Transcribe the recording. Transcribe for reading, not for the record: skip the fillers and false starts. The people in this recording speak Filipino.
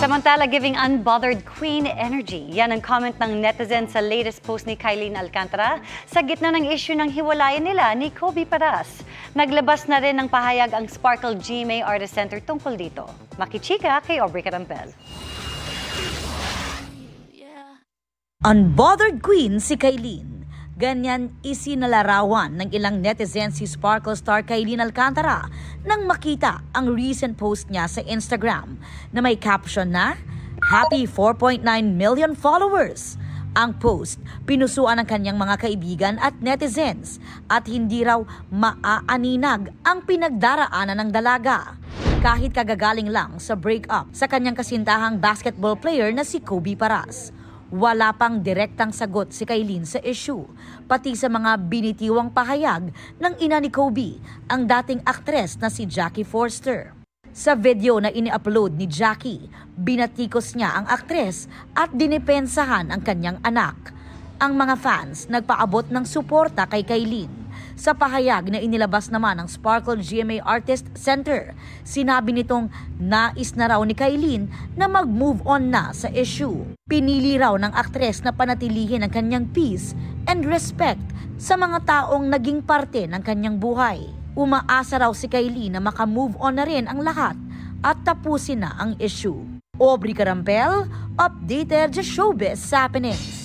Samantala, giving unbothered queen energy. Yan ang comment ng netizen sa latest post ni Kylene Alcantara sa gitna ng issue ng hiwalayan nila ni Kobe Paras. Naglabas na rin ng pahayag ang Sparkle GMA Artist Center tungkol dito. Makichika kay Aubrey Carampel. Unbothered queen si Kylene. Ganyan isinalarawan ng ilang netizen si Sparkle star Kylene Alcantara nang makita ang recent post niya sa Instagram na may caption na Happy 4.9 million followers. Ang post, pinusuan ng kanyang mga kaibigan at netizens at hindi raw maaaninag ang pinagdaraanan ng dalaga. Kahit kagagaling lang sa breakup sa kanyang kasintahang basketball player na si Kobe Paras. Wala pang direktang sagot si Kylene sa issue, pati sa mga binitiwang pahayag ng ina ni Kobe, ang dating aktres na si Jackie Forster. Sa video na ini-upload ni Jackie, binatikos niya ang aktres at dinipensahan ang kanyang anak. Ang mga fans nagpaabot ng suporta kay Kylene. Sa pahayag na inilabas naman ng Sparkle GMA Artist Center, sinabi nitong nais na raw ni Kylene na mag-move on na sa issue. Pinili raw ng aktres na panatilihin ang kanyang peace and respect sa mga taong naging parte ng kanyang buhay. Umaasa raw si Kylene na maka-move on na rin ang lahat at tapusin na ang issue. Aubrey Carampel, updated sa Showbiz Happenings.